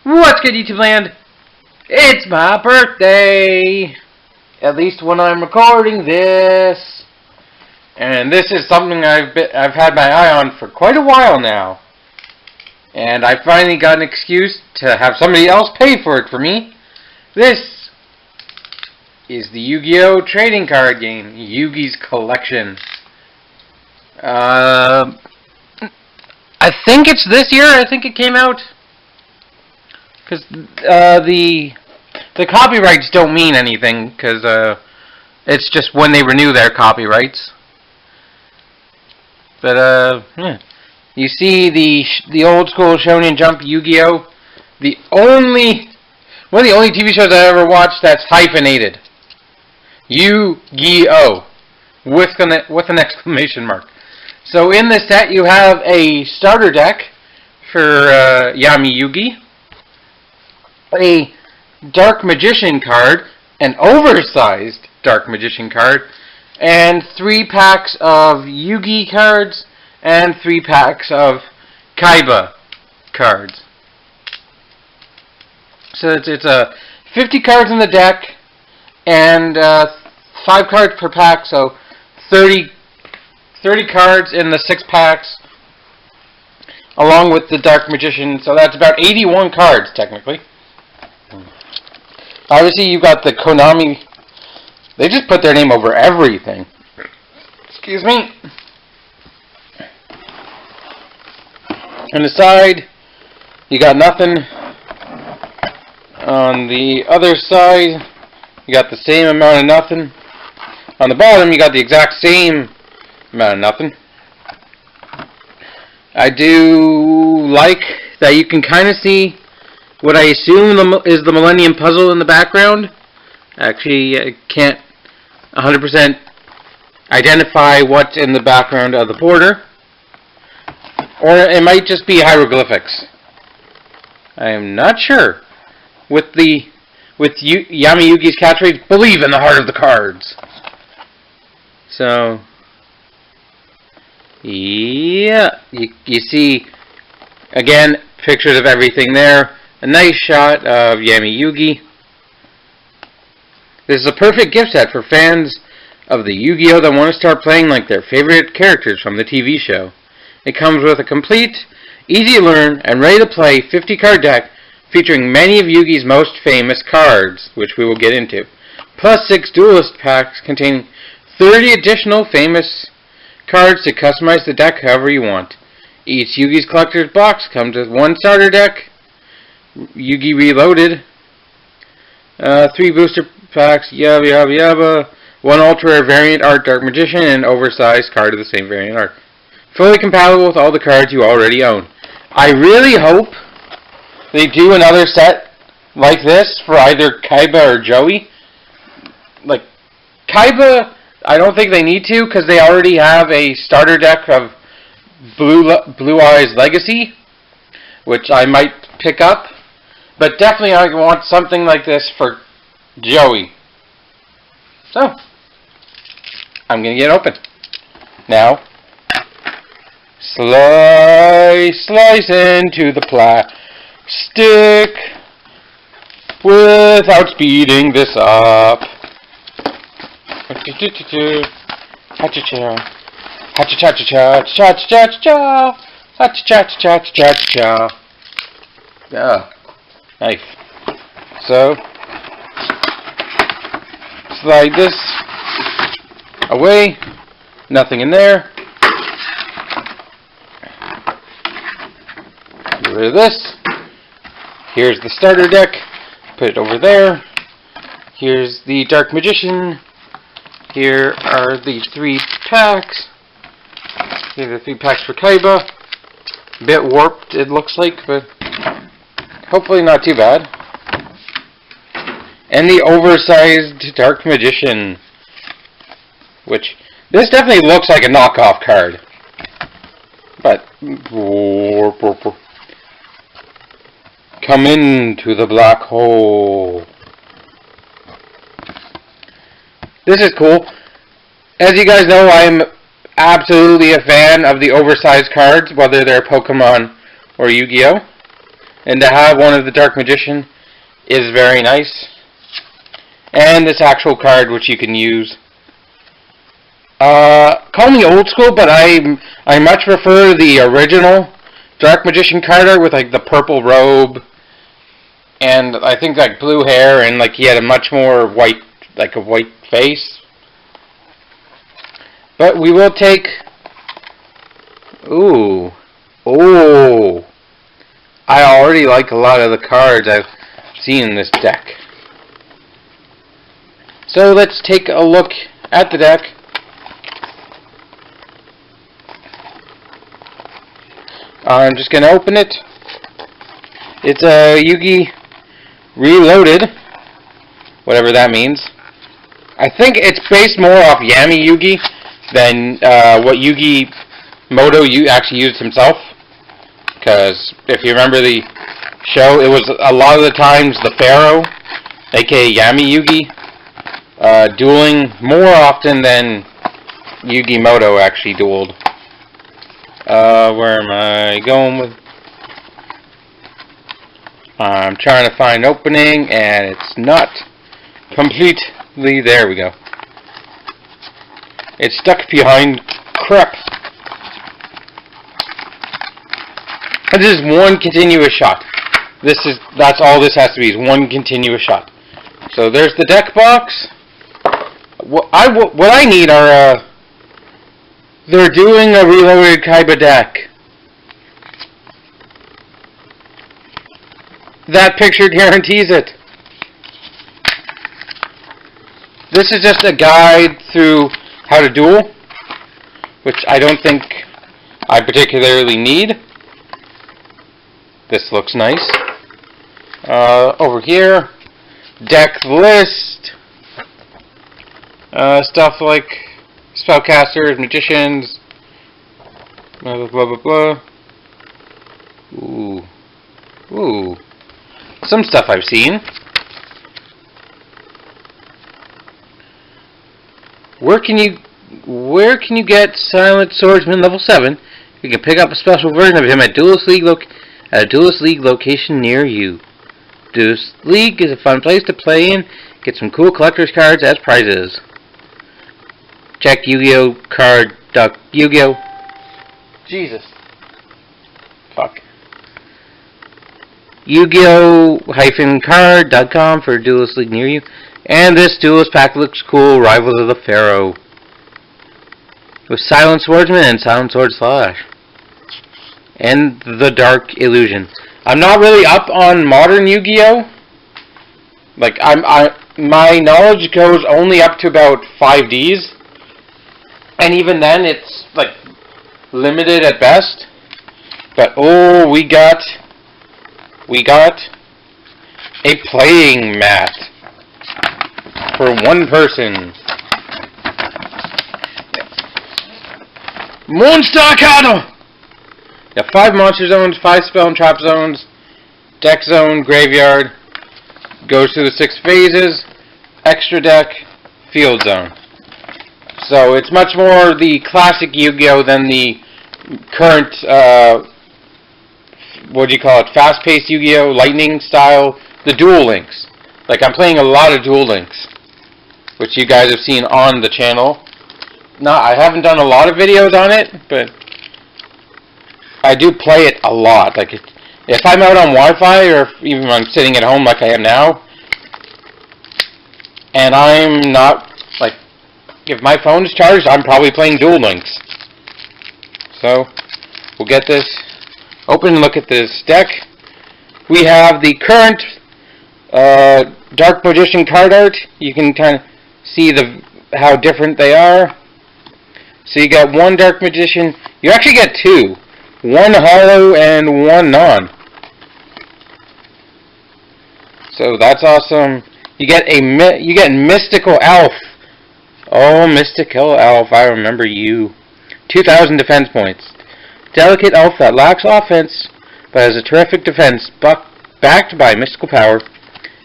What's good, YouTube land? It's my birthday! At least when I'm recording this. And this is something I've had my eye on for quite a while now. And I finally got an excuse to have somebody else pay for it for me. This is the Yu-Gi-Oh! Trading card game, Yugi's Collection. I think it's this year. I think it came out. Because the copyrights don't mean anything, because it's just when they renew their copyrights. But yeah. You see the old school Shonen Jump Yu-Gi-Oh! One of the only TV shows I ever watched that's hyphenated. Yu-Gi-Oh! With an exclamation mark. So in this set you have a starter deck for Yami Yugi, a Dark Magician card, an oversized Dark Magician card, and 3 packs of Yugi cards, and 3 packs of Kaiba cards. So it's 50 cards in the deck, and 5 cards per pack, so 30 cards in the 6 packs, along with the Dark Magician, so that's about 81 cards, technically. Obviously, you've got the Konami. They just put their name over everything. Excuse me. On the side, you got nothing. On the other side, you got the same amount of nothing. On the bottom, you got the exact same amount of nothing. I do like that you can kind of see what I assume is the Millennium Puzzle in the background. Actually, I can't 100% identify what's in the background of the border. Or it might just be hieroglyphics. I am not sure. With Yami Yugi's catchphrase, believe in the heart of the cards. So, yeah, you see, again, pictures of everything there. A nice shot of Yami Yugi. This is a perfect gift set for fans of the Yu-Gi-Oh! That want to start playing like their favorite characters from the TV show. It comes with a complete, easy to learn, and ready to play 50 card deck featuring many of Yugi's most famous cards, which we will get into, plus 6 duelist packs containing 30 additional famous cards to customize the deck however you want. Each Yugi's Collector's box comes with 1 starter deck, Yugi Reloaded, 3 booster packs, yabba yabba yabba, 1 ultra rare variant art Dark Magician, and an oversized card of the same variant art. Fully compatible with all the cards you already own. I really hope they do another set like this for either Kaiba or Joey. Like, Kaiba, I don't think they need to, because they already have a starter deck of Blue Eyes Legacy, which I might pick up. But definitely I want something like this for Joey. So, I'm going to get it open. Now, slice into the plastic without speeding this up. Yeah. Nice. So, slide this away. Nothing in there. Get rid of this. Here's the starter deck. Put it over there. Here's the Dark Magician. Here are the 3 packs. These are 3 packs for Kaiba. A bit warped, it looks like, but hopefully not too bad. And the oversized Dark Magician, which this definitely looks like a knockoff card. But come into the black hole. This is cool. As you guys know, I am absolutely a fan of the oversized cards, whether they're Pokemon or Yu-Gi-Oh! And to have one of the Dark Magician is very nice. And this actual card, which you can use. Call me old school, but I much prefer the original Dark Magician card art with like the purple robe and I think like blue hair, and like he had a much more white, like a white face. But we will take... Ooh. Oh. I already like a lot of the cards I've seen in this deck. So let's take a look at the deck. I'm just going to open it. It's a Yugi Reloaded, whatever that means. I think it's based more off Yami Yugi than what Yugi Moto actually used himself. Because if you remember the show, it was a lot of the times the Pharaoh, aka Yami Yugi, dueling more often than Yugi Moto actually dueled. Where am I going with? I'm trying to find an opening, and it's not completely. There we go. It's stuck behind crap. This is one continuous shot. That's all this has to be, is one continuous shot. So there's the deck box. What I need are they're doing a reloaded Kaiba deck. That picture guarantees it. This is just a guide through how to duel, which I don't think I particularly need. This looks nice. Over here, deck list. Stuff like spellcasters, magicians, blah blah blah blah. Ooh, ooh, some stuff I've seen. Where can you get Silent Swordsman level 7? You can pick up a special version of him at a Duelist League location near you. Duelist League is a fun place to play in. Get some cool collector's cards as prizes. Check Yu-Gi-Oh! Yu-Gi-Oh! Jesus. Fuck. Yu-Gi-Oh!-card.com for Duelist League near you. And this Duelist pack looks cool. Rivals of the Pharaoh. With Silent Swordsman and Silent Sword Slash. And the Dark Illusion. I'm not really up on modern Yu-Gi-Oh! Like, my knowledge goes only up to about 5Ds. And even then, it's, like, limited at best. But, oh, we got a playing mat for one person. Moonstar Cardinal! You have 5 monster zones, 5 spell and trap zones, deck zone, graveyard, goes through the 6 phases, extra deck, field zone. So it's much more the classic Yu-Gi-Oh! Than the current, what do you call it, fast-paced Yu-Gi-Oh! Lightning style, the Duel Links. Like, I'm playing a lot of Duel Links, which you guys have seen on the channel. Now, I haven't done a lot of videos on it, but I do play it a lot. Like, if I'm out on Wi-Fi, or even when I'm sitting at home like I am now, and I'm not, like, if my phone is charged, I'm probably playing Duel Links. So, we'll get this open and look at this deck. We have the current Dark Magician card art. You can kind of see how different they are. So you got one Dark Magician. You actually get two. One Hollow and one Non. So that's awesome. You get Mystical Elf. Oh, Mystical Elf, I remember you. 2,000 defense points. Delicate elf that lacks offense, but has a terrific defense, backed by mystical power.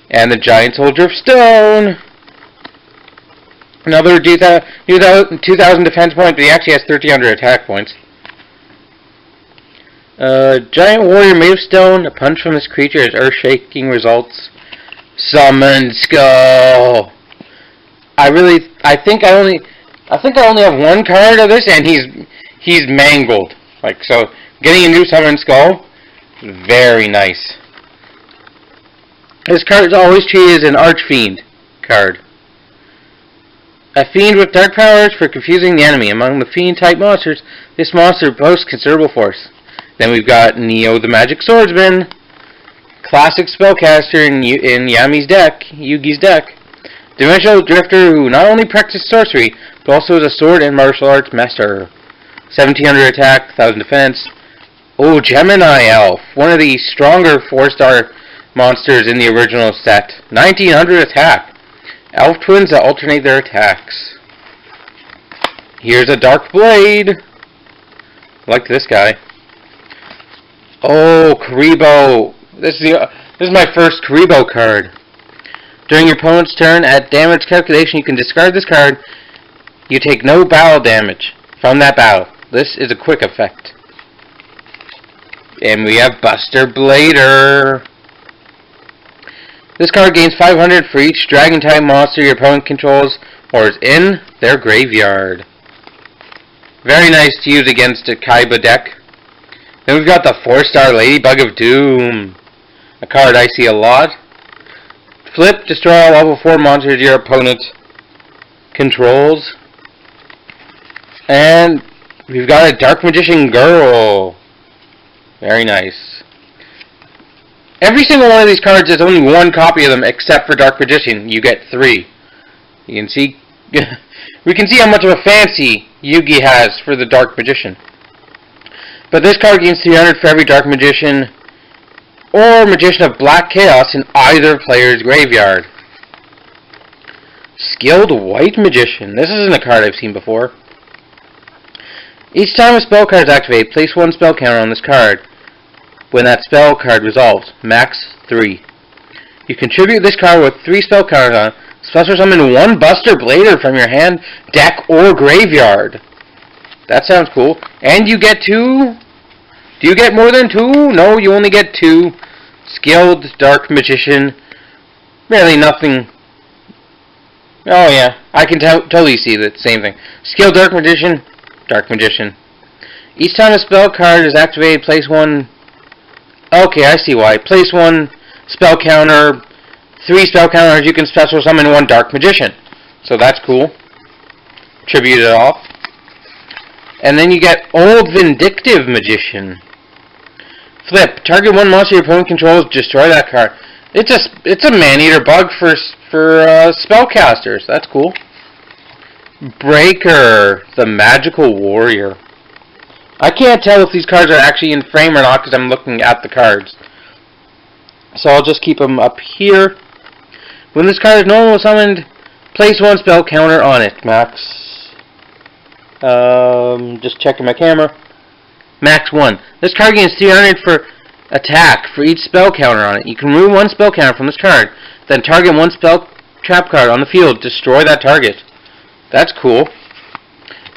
And the Giant Soldier of Stone. Another 2,000 defense points, but he actually has 1,300 attack points. Giant Warrior made of stone. A punch from this creature has earth-shaking results. Summon Skull. I think I only have one card of this, and he's mangled. Like, so, getting a new Summon Skull, very nice. This card is always treated as an Archfiend card. A fiend with dark powers for confusing the enemy. Among the fiend-type monsters, this monster boasts considerable force. Then we've got Neo the Magic Swordsman, classic spellcaster in Yugi's deck. Dimensional Drifter who not only practices sorcery, but also is a sword and martial arts master. 1,700 attack, 1,000 defense. Oh, Gemini Elf, one of the stronger 4-star monsters in the original set. 1,900 attack. Elf twins that alternate their attacks. Here's a Dark Blade. I like this guy. Oh, Karibo. This is my first Karibo card. During your opponent's turn, at damage calculation, you can discard this card. You take no battle damage from that battle. This is a quick effect. And we have Buster Blader. This card gains 500 for each dragon-type monster your opponent controls or is in their graveyard. Very nice to use against a Kaiba deck. Then we've got the 4-star Ladybug of Doom. A card I see a lot. Flip, destroy all level 4 monsters your opponent controls. And we've got a Dark Magician Girl. Very nice. Every single one of these cards, there's only one copy of them, except for Dark Magician. You get 3. You can see, we can see how much of a fancy Yugi has for the Dark Magician. But this card gains 300 for every Dark Magician or Magician of Black Chaos in either player's graveyard. Skilled White Magician. This isn't a card I've seen before. Each time a spell card is activated, place 1 spell counter on this card. When that spell card resolves, max 3. You contribute this card with 3 spell counters on it. Special summon 1 Buster Blader from your hand, deck, or graveyard. That sounds cool. And you get 2. Do you get more than 2? No, you only get 2. Skilled Dark Magician. Really nothing. Oh yeah, I can totally see the same thing. Skilled Dark Magician. Dark Magician. Each time a spell card is activated, place 1. Okay, I see why. Place 1 spell counter. 3 spell counters, you can special summon 1 Dark Magician. So that's cool. Tribute it off. And then you get Old Vindictive Magician. Flip. Target 1 monster your opponent controls, destroy that card. It's a man-eater bug for spellcasters. That's cool. Breaker, the Magical Warrior. I can't tell if these cards are actually in frame or not because I'm looking at the cards. So I'll just keep them up here. When this card is normally summoned, place 1 spell counter on it. Max. Just checking my camera. Max 1. This card gains 300 for attack for each spell counter on it. You can remove 1 spell counter from this card. Then target 1 spell trap card on the field. Destroy that target. That's cool.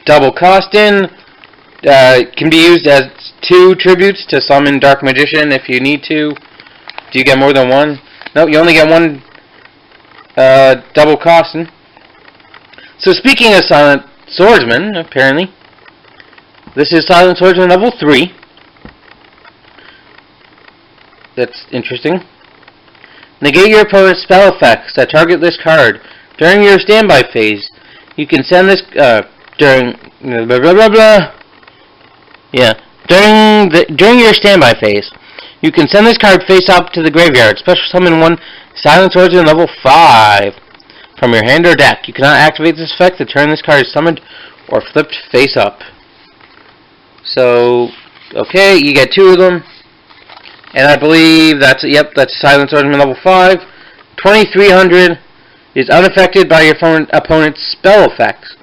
Double Costin. Can be used as 2 tributes to summon Dark Magician if you need to. Do you get more than 1? No, you only get 1 double Costin. So speaking of Silent Swordsman, apparently, this is Silent Swordsman level 3. That's interesting. Negate your opponent's spell effects that target this card. During your standby phase, you can send this, during blah blah blah blah. Yeah. During your standby phase, you can send this card face up to the graveyard. Special summon 1 Silent Swordsman level 5 from your hand or deck. You cannot activate this effect the turn this card is summoned or flipped face up. So, okay, you get 2 of them. And I believe that's Silent Swordsman level 5. 2300 is unaffected by your opponent's spell effects.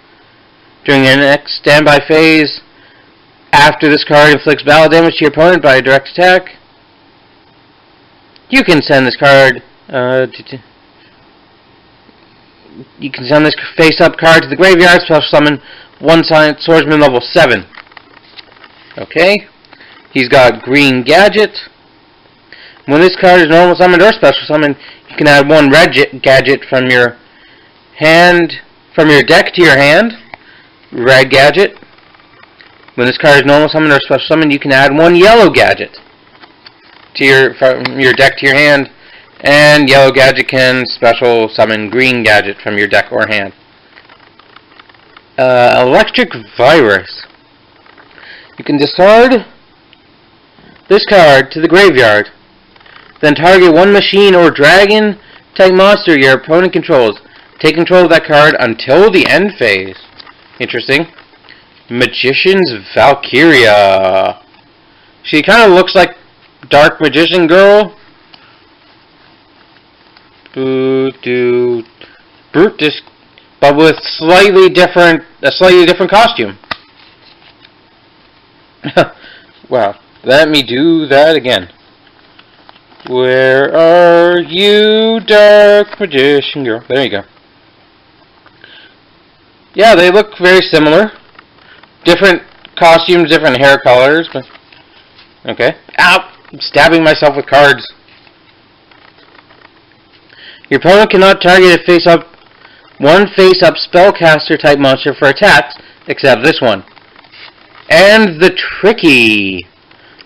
During your next standby phase, after this card inflicts battle damage to your opponent by a direct attack, you can send this card. You can send this face-up card to the graveyard. Special summon 1 Silent Swordsman level 7. Okay, he's got green gadget. When this card is normal summoned or special summoned, you can add 1 red gadget from your deck to your hand. Red gadget. When this card is normal summoned or special summoned, you can add 1 yellow gadget from your deck to your hand, and yellow gadget can special summon green gadget from your deck or hand. Electric Virus. You can discard this card to the graveyard, then target 1 machine or dragon type monster your opponent controls. Take control of that card until the end phase. Interesting. Magician's Valkyria. She kind of looks like Dark Magician Girl. Brutus, but with a slightly different costume. Wow, let me do that again. Where are you, Dark Magician Girl? There you go. Yeah, they look very similar. Different costumes, different hair colors, but okay. Ow! I'm stabbing myself with cards. Your opponent cannot target one face-up spellcaster type monster for attacks, except this one. And the Tricky.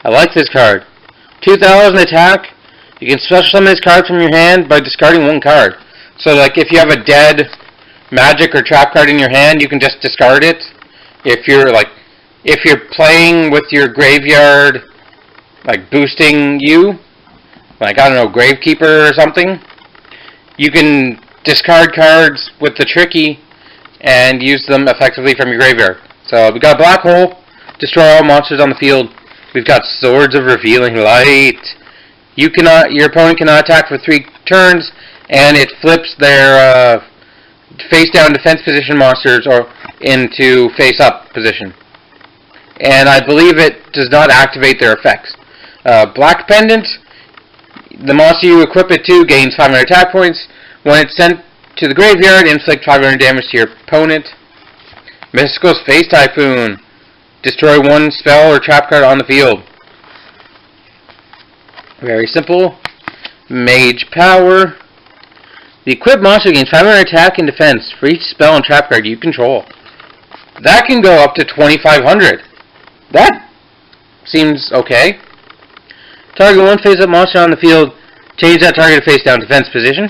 I like this card. 2000 attack. You can special summon this card from your hand by discarding 1 card. So, like, if you have a dead magic or trap card in your hand, you can just discard it. If you're playing with your graveyard, like boosting you, like, I don't know, Gravekeeper or something, you can discard cards with the Tricky and use them effectively from your graveyard. So we've got Black Hole, destroy all monsters on the field. We've got Swords of Revealing Light. Your opponent cannot attack for 3 turns, and it flips their face-down defense position monsters or into face-up position. And I believe it does not activate their effects. Black Pendant, the monster you equip it to gains 500 attack points. When it's sent to the graveyard, inflict 500 damage to your opponent. Mystical Space Typhoon, destroy 1 spell or trap card on the field. Very simple. Mage Power. The equipped monster gains 500 attack and defense for each spell and trap card you control. That can go up to 2,500. That seems okay. Target 1 face-up monster on the field. Change that target to face-down defense position.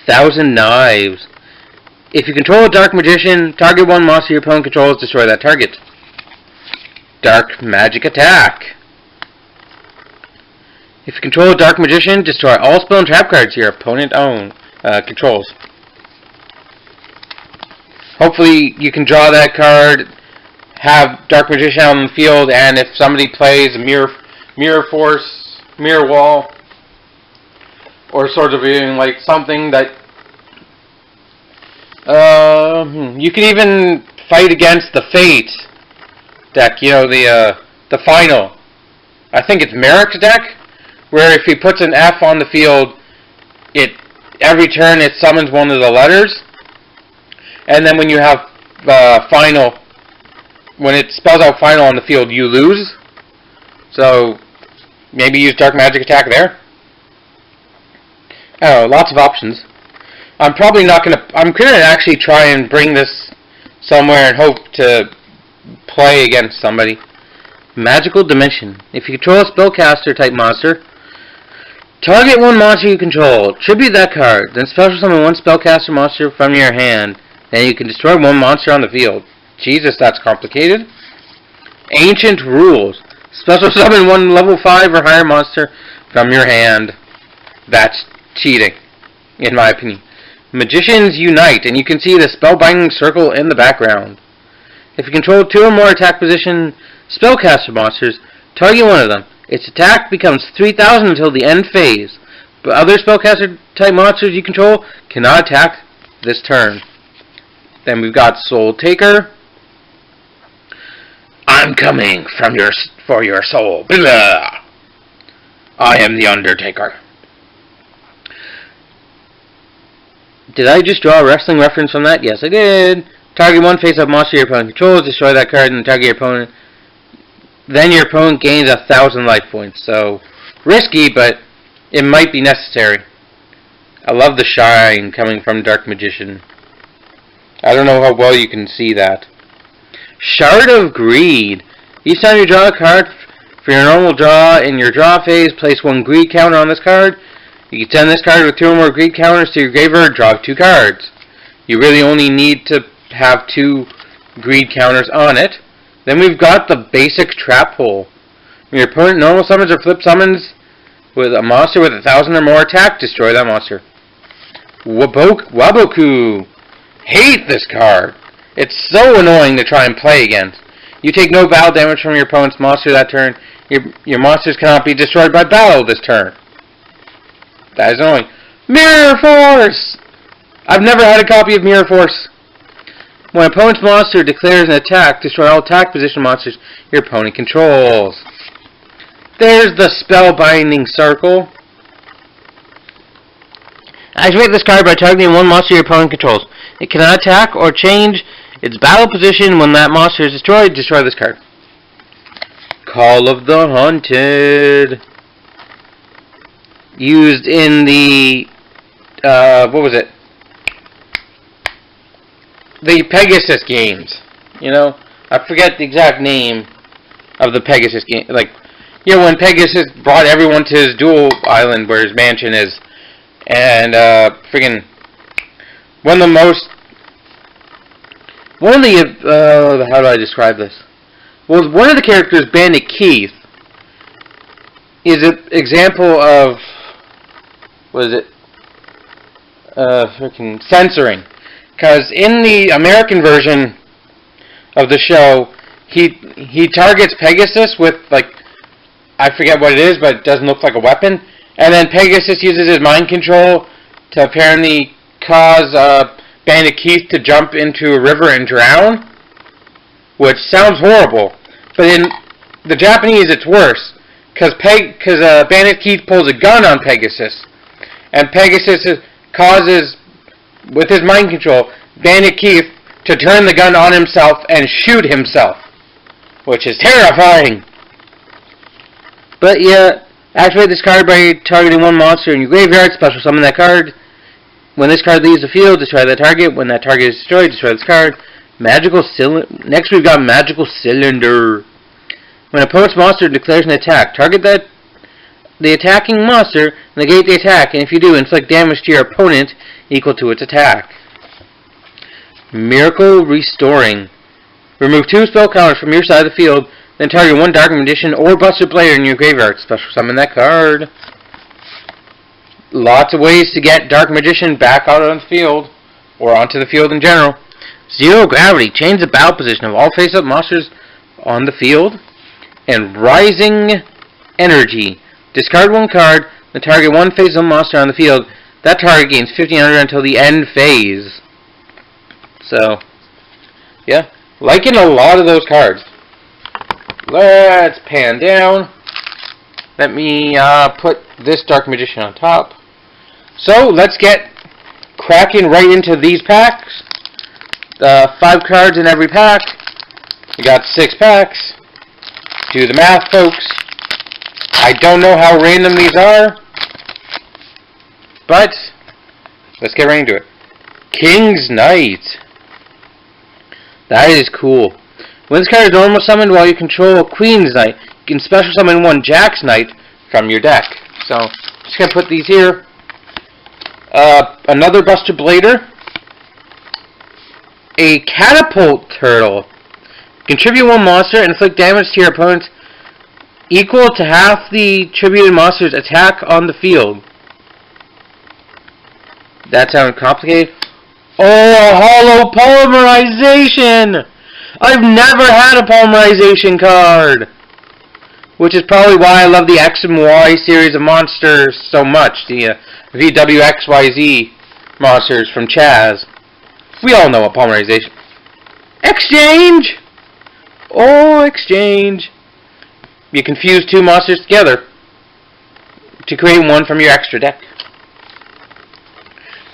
1,000 Knives. If you control a Dark Magician, target 1 monster your opponent controls, destroy that target. Dark Magic Attack. If you control a Dark Magician, destroy all spell and trap cards your opponent controls. Hopefully you can draw that card, have Dark Magician out on the field, and if somebody plays Mirror Force, Mirror Wall, or sort of like something that you can even fight against the Fate deck, you know, the final. I think it's Merrick's deck, where if he puts an F on the field, every turn it summons one of the letters, and then when you have final, when it spells out final on the field, you lose. So maybe use Dark Magic Attack there. I don't know, lots of options. I'm probably not gonna. I'm gonna actually try and bring this somewhere and hope to play against somebody. Magical Dimension. If you control a spellcaster type monster, target 1 monster you control. Tribute that card. Then special summon 1 spellcaster monster from your hand. Then you can destroy 1 monster on the field. Jesus, that's complicated. Ancient Rules. Special summon 1 level 5 or higher monster from your hand. That's cheating, in my opinion. Magicians Unite, and you can see the spellbinding circle in the background. If you control 2 or more attack position spellcaster monsters, target one of them. Its attack becomes 3,000 until the end phase. But other spellcaster type monsters you control cannot attack this turn. Then we've got Soul Taker. I'm coming for your soul. Blah. I am the Undertaker. Did I just draw a wrestling reference from that? Yes, I did. Target one face-up monster your opponent controls, destroy that card, and target your opponent. Then your opponent gains 1,000 life points. So, risky, but it might be necessary. I love the shine coming from Dark Magician. I don't know how well you can see that. Shard of Greed. Each time you draw a card for your normal draw in your draw phase, place 1 greed counter on this card. You can send this card with 2 or more greed counters to your graveyard, draw 2 cards. You really only need to have 2 greed counters on it. Then we've got the basic trap hole. When your opponent normal summons or flip summons with a monster with 1,000 or more attack, destroy that monster. Waboku. Hate this card. It's so annoying to try and play against. You take no battle damage from your opponent's monster that turn. Your monsters cannot be destroyed by battle this turn. That is annoying. Mirror Force! I've never had a copy of Mirror Force. When an opponent's monster declares an attack, destroy all attack position monsters your opponent controls. There's the Spellbinding Circle. Activate this card by targeting one monster your opponent controls. It cannot attack or change its battle position when that monster is destroyed. Destroy this card. Call of the Hunted. Used in the what was it? The Pegasus games. You know, I forget the exact name of the Pegasus game. Like, you know, when Pegasus brought everyone to his dual island where his mansion is, and friggin' one of the how do I describe this? Well, one of the characters, Bandit Keith, is an example of, what is it? Freaking censoring. Because in the American version of the show, he targets Pegasus with, like, I forget what it is, but it doesn't look like a weapon. And then Pegasus uses his mind control to apparently cause Bandit Keith to jump into a river and drown, which sounds horrible. But in the Japanese, it's worse, because Bandit Keith pulls a gun on Pegasus, and Pegasus causes, with his mind control, Bandit Keith to turn the gun on himself and shoot himself, which is terrifying. But yeah, activate this card by targeting one monster in your graveyard, special summon that card. When this card leaves the field, destroy that target. When that target is destroyed, destroy this card. Next we've got Magical Cylinder. When an opponent's monster declares an attack, target the attacking monster, negate the attack, and if you do, inflict damage to your opponent equal to its attack. Miracle Restoring. Remove 2 spell counters from your side of the field, then target 1 Dark Magician or Buster Blader in your graveyard. Special summon that card. Lots of ways to get Dark Magician back out on the field, or onto the field in general. Zero Gravity. Change the battle position of all face-up monsters on the field. And Rising Energy. Discard 1 card, then target 1 face-up monster on the field. That target gains 1500 until the end phase. So, yeah. Liking a lot of those cards. Let's pan down. Let me put this Dark Magician on top. So, let's get cracking right into these packs. 5 cards in every pack. We got 6 packs. Do the math, folks. I don't know how random these are, but let's get right into it. King's Knight. That is cool. When this card is normal summoned while you control a Queen's Knight, you can special summon 1 Jack's Knight from your deck. So, just going to put these here. Another Buster Blader. A Catapult Turtle. Contribute 1 monster and inflict damage to your opponent equal to half the tributed monster's attack on the field. That sounded complicated. Oh, hollow polymerization! I've never had a polymerization card! Which is probably why I love the X and Y series of monsters so much. The VWXYZ monsters from Chaz. We all know what polymerization. Exchange! Oh, exchange. You can fuse two monsters together to create one from your extra deck.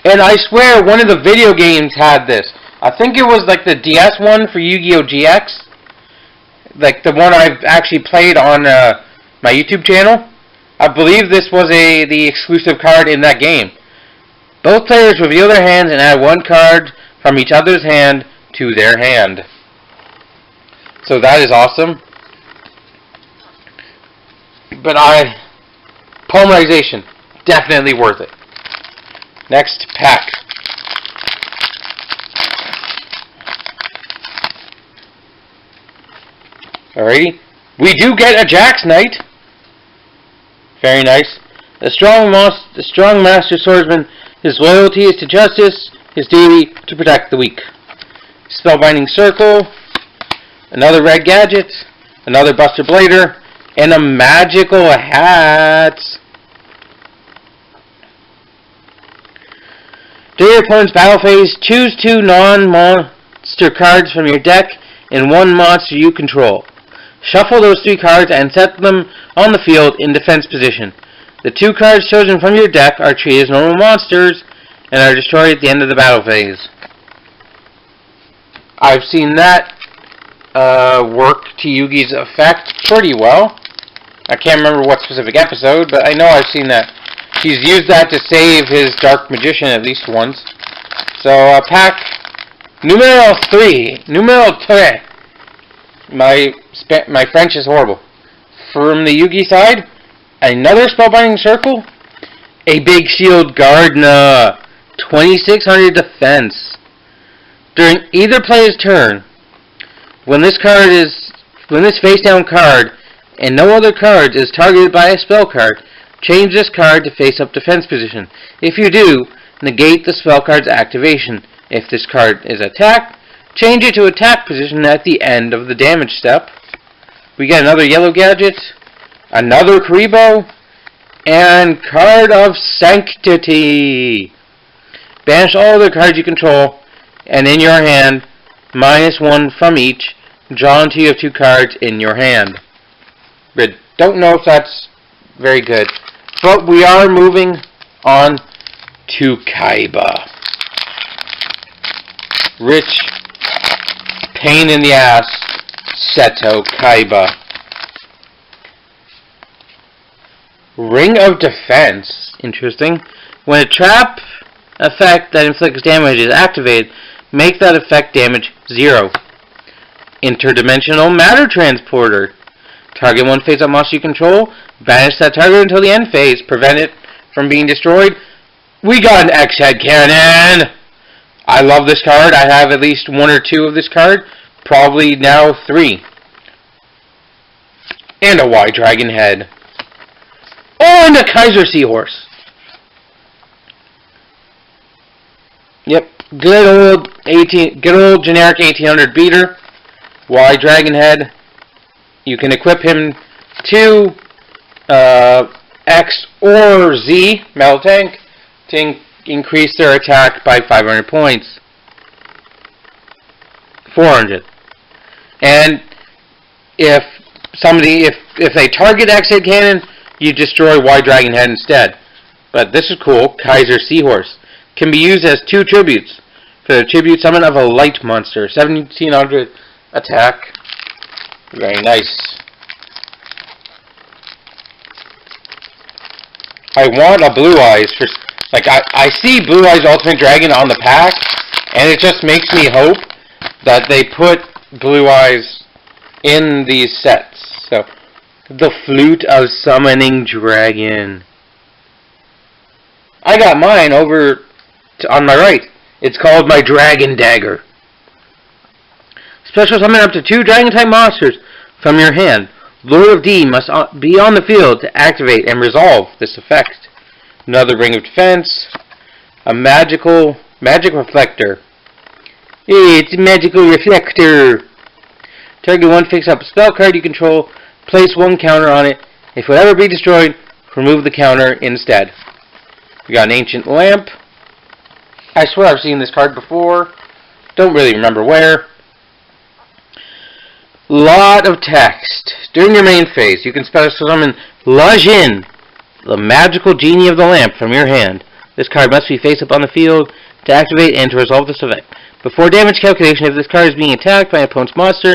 And I swear one of the video games had this. I think it was like the DS one for Yu-Gi-Oh! GX. Like the one I've actually played on my YouTube channel. I believe this was the exclusive card in that game. Both players reveal their hands and add one card from each other's hand to their hand. So that is awesome. But polymerization, definitely worth it. Next pack. Alrighty. We do get a Jax Knight. Very nice. The strong master swordsman, his loyalty is to justice, his duty to protect the weak. Spellbinding Circle, another red gadget, another Buster Blader, and a magical hat. During your opponent's battle phase, choose 2 non-monster cards from your deck and 1 monster you control. Shuffle those 3 cards and set them on the field in defense position. The 2 cards chosen from your deck are treated as normal monsters and are destroyed at the end of the battle phase. I've seen that work to Yugi's effect pretty well. I can't remember what specific episode, but I know I've seen that. He's used that to save his Dark Magician at least once. So, pack numero 3. Numero 3. My French is horrible. From the Yugi side, another Spellbinding Circle, a Big Shield Gardener, 2600 defense. During either player's turn, when this face-down card and no other card is targeted by a spell card, change this card to face-up defense position. If you do, negate the spell card's activation. If this card is attacked, change it to attack position at the end of the damage step. We get another yellow gadget, another Karibo, and Card of Sanctity. Banish all other cards you control, and in your hand, -1 from each, draw until you have 2 cards in your hand. But don't know if that's very good. But we are moving on to Kaiba. Rich, pain in the ass, Seto Kaiba. Ring of Defense. Interesting. When a trap effect that inflicts damage is activated, make that effect damage 0. Interdimensional Matter Transporter. Target 1 face-up monster you control. Banish that target until the end phase. Prevent it from being destroyed. We got an X-Head Cannon! I love this card. I have at least 1 or 2 of this card. Probably now 3. And a Y Dragon Head. Oh, and a Kaiser Seahorse. Yep, good old generic 1800 beater. Y Dragon Head. You can equip him to X or Z Metal Tank to increase their attack by 500 points. 400. And if they target X-Head Cannon, you destroy Y Dragon Head instead. But this is cool. Kaiser Seahorse can be used as 2 tributes for the tribute summon of a light monster. 1700 attack. Very nice. I want a Blue Eyes for I see Blue Eyes Ultimate Dragon on the pack, and it just makes me hope that they put Blue Eyes in these sets. So, the Flute of Summoning Dragon. I got mine over on my right. It's called my Dragon Dagger. Special summon up to 2 Dragon-type monsters from your hand. Lord of D must be on the field to activate and resolve this effect. Another Ring of Defense. A Magic Reflector. It's Magical Reflector. Target 1 picks up a spell card you control. Place 1 counter on it. If it would ever be destroyed, remove the counter instead. We got an Ancient Lamp. I swear I've seen this card before. Don't really remember where. Lot of text. During your main phase, you can special summon Lajin, the magical genie of the lamp, from your hand. This card must be face up on the field to activate and to resolve this event. Before damage calculation, if this card is being attacked by an opponent's monster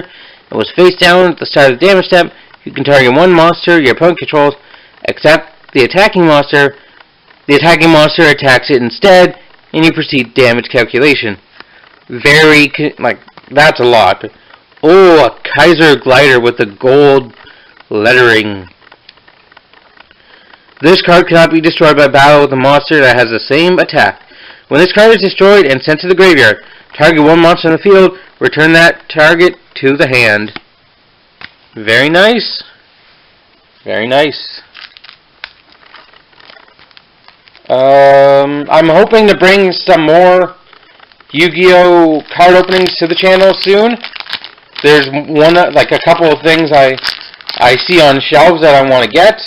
and was face down at the start of the damage step, you can target 1 monster your opponent controls, except the attacking monster. The attacking monster attacks it instead, and you proceed damage calculation. That's a lot. Oh, a Kaiser Glider with the gold lettering. This card cannot be destroyed by battle with a monster that has the same attack. When this card is destroyed and sent to the graveyard, target 1 monster in the field, return that target to the hand. Very nice. Very nice. I'm hoping to bring some more Yu-Gi-Oh! Card openings to the channel soon. There's a couple of things I see on shelves that I want to get.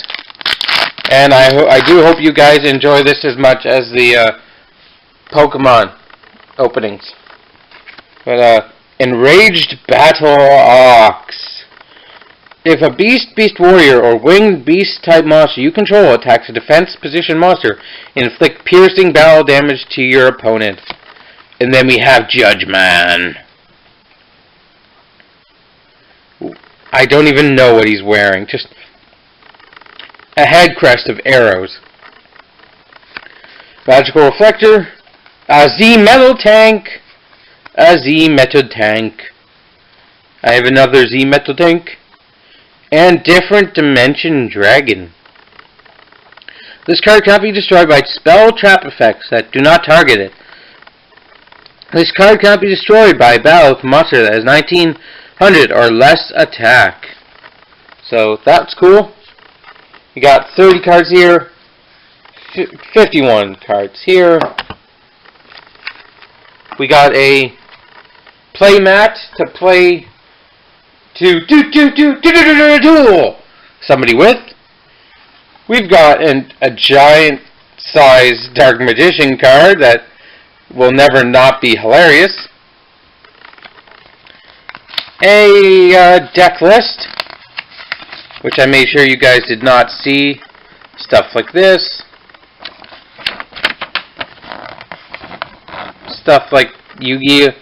And I do hope you guys enjoy this as much as the Pokemon openings. But, Enraged Battle Ox. If a Beast Warrior or Winged Beast type monster you control attacks a defense position monster, inflict piercing battle damage to your opponent. And then we have Judge Man. I don't even know what he's wearing. Just a head crest of arrows. Magical Reflector. A Z-Metal Tank. A Z-Metal Tank. I have another Z-Metal Tank. And Different Dimension Dragon. This card cannot be destroyed by spell trap effects that do not target it. This card cannot be destroyed by battle with a monster that has 1900 or less attack. So that's cool. We got 30 cards here. 51 cards here. We got a play mat to play to duel somebody with. We've got a giant size Dark Magician card that will never not be hilarious. A deck list, which I made sure you guys did not see. Stuff like this. Stuff like Yugi.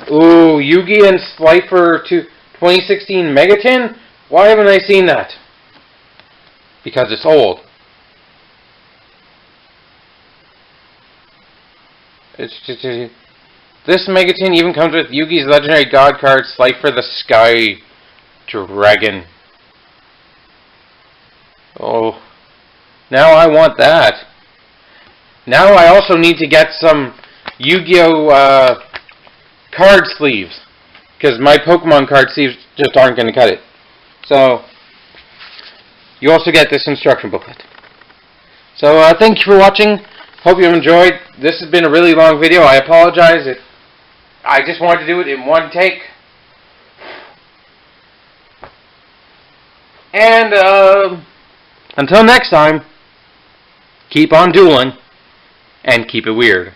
Ooh, Yugi and Slifer 2016 Megatin? Why haven't I seen that? Because it's old. It's just, this Megatin even comes with Yugi's legendary god card, Slifer the Sky Dragon. Oh, now I want that. Now I also need to get some Yu-Gi-Oh! Card sleeves, because my Pokemon card sleeves just aren't going to cut it. So, you also get this instruction booklet. So, thank you for watching. Hope you enjoyed. This has been a really long video. I apologize. I just wanted to do it in one take. And, until next time, keep on dueling, and keep it weird.